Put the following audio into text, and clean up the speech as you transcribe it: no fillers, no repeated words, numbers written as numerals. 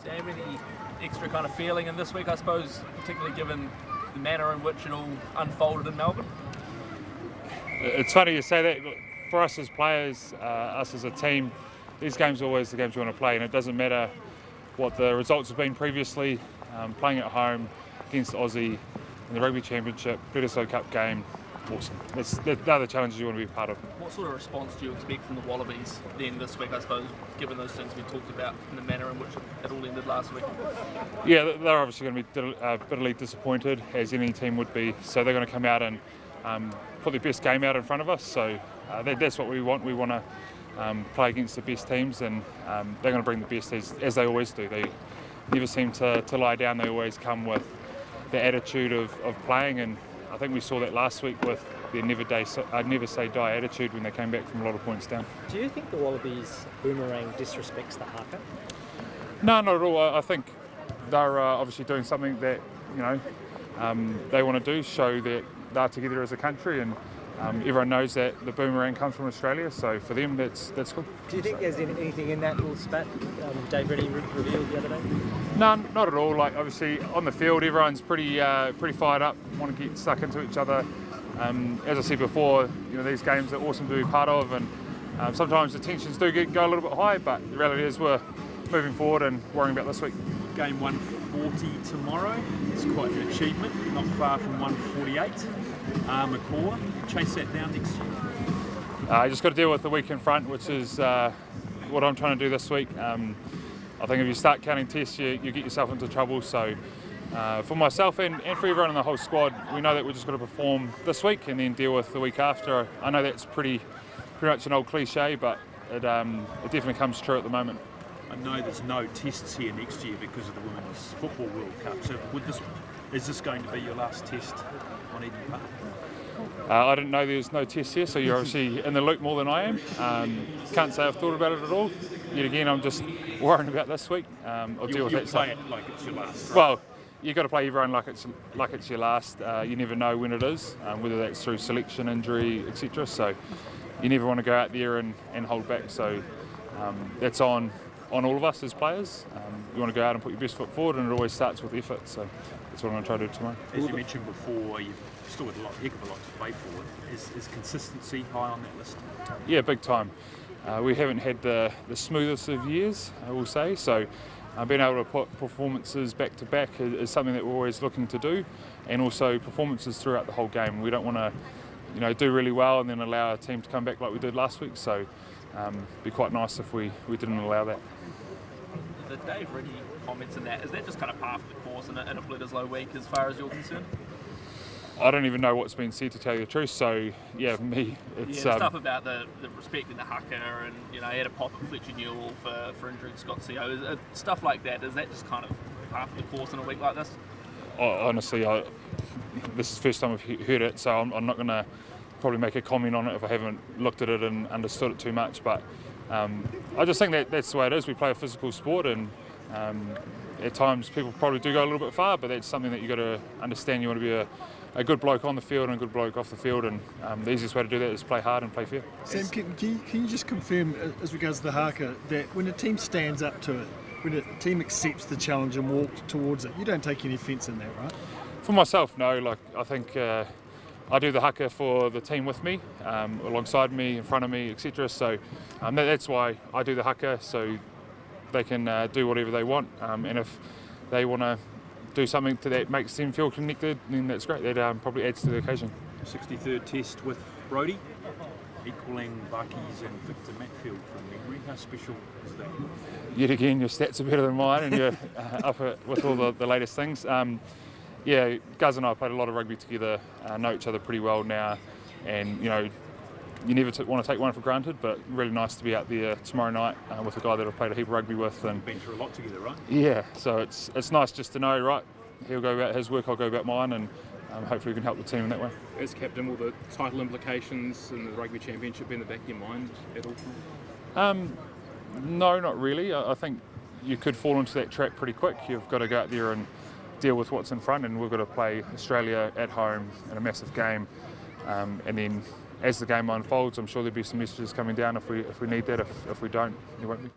Do you have any extra kind of feeling in this week, I suppose, particularly given the manner in which it all unfolded in Melbourne? It's funny you say that. Look, for us as players, us as a team, these games are always the games we want to play, and it doesn't matter what the results have been previously. Playing at home against Aussie in the Rugby Championship, Bledisloe Cup game, awesome. They're the challenges you want to be part of. What sort of response do you expect from the Wallabies then this week, I suppose, given those things we talked about and the manner in which it all ended last week? Yeah, they're obviously going to be bitterly disappointed, as any team would be. So they're going to come out and put their best game out in front of us. So that's what we want. We want to play against the best teams, and they're going to bring the best as they always do. They never seem to lie down. They always come with the attitude of playing, and I think we saw that last week with their never say die attitude when they came back from a lot of points down. Do you think the Wallabies boomerang disrespects the haka? No, not at all. I think they're obviously doing something that they want to do, show that they're together as a country, and everyone knows that the boomerang comes from Australia, so for them that's cool. Do you think there's anything in that little spat Dave Reddy revealed the other day? No, not at all. Like, obviously on the field everyone's pretty fired up, want to get stuck into each other. As I said before, these games are awesome to be part of, and sometimes the tensions do go a little bit high, but the reality is we're moving forward and worrying about this week. Game 140 tomorrow. It's quite an achievement, not far from 148. Macaw, chase that down next year. I just got to deal with the week in front, which is what I'm trying to do this week. I think if you start counting tests, you get yourself into trouble. So for myself and for everyone in the whole squad, we know that we're just got to perform this week and then deal with the week after. I know that's pretty much an old cliche, but it definitely comes true at the moment. I know there's no tests here next year because of the Women's Football World Cup. So is this going to be your last test on Eden Park? I didn't know there was no test here, so you're obviously in the loop more than I am. Can't say I've thought about it at all. Yet again, I'm just worrying about this week. I'll deal with that stuff. Play it like it's your last, right? Well, you've got to play everyone like it's your last. You never know when it is, whether that's through selection, injury, etc. So you never want to go out there and hold back. So that's on all of us as players. You want to go out and put your best foot forward, and it always starts with effort. So that's what I'm going to try to do tomorrow. As you mentioned before, you've still got a heck of a lot to play for. Is consistency high on that list? Yeah, big time. We haven't had the smoothest of years, I will say. So being able to put performances back to back is something that we're always looking to do, and also performances throughout the whole game. We don't want to, do really well and then allow our team to come back like we did last week. So it'd be quite nice if we didn't allow that. The Dave Reddy comments in that, is that just kind of par for the course in a Bledisloe week as far as you're concerned? I don't even know what's been said, to tell you the truth. So yeah, for me, it's stuff about the respecting the haka, and he had a pop at Fletcher Newell for injuring Scott CO. Stuff like that. Is that just kind of par for the course in a week like this? Honestly, this is the first time I've heard it, so I'm not going to probably make a comment on it if I haven't looked at it and understood it too much. But I just think that's the way it is. We play a physical sport, and at times people probably do go a little bit far, but that's something that you've got to understand. You want to be a good bloke on the field and a good bloke off the field, and the easiest way to do that is play hard and play fair. Sam, can you just confirm, as regards to the haka, that when a team stands up to it, when a team accepts the challenge and walks towards it, you don't take any offence in that, right? For myself, no. Like, I think I do the haka for the team with me, alongside me, in front of me, etc. So that's why I do the haka, so they can do whatever they want, and if they want to do something that makes them feel connected, then that's great. That probably adds to the occasion. 63rd test with Brodie, equalling Bucky's and Victor Matfield from memory. How special is that? Yet again, your stats are better than mine, and you're up with all the latest things. Yeah, Guz and I played a lot of rugby together, know each other pretty well now, and you never want to take one for granted, but really nice to be out there tomorrow night with a guy that I've played a heap of rugby with. And been through a lot together, right? Yeah, so it's nice just to know, right, he'll go about his work, I'll go about mine, and hopefully we can help the team in that way. As captain, will the title implications in the Rugby Championship be in the back of your mind at all? No, not really. I think you could fall into that trap pretty quick. You've got to go out there and deal with what's in front, and we've got to play Australia at home in a massive game, and then as the game unfolds, I'm sure there'll be some messages coming down if we need that. If we don't, there won't be.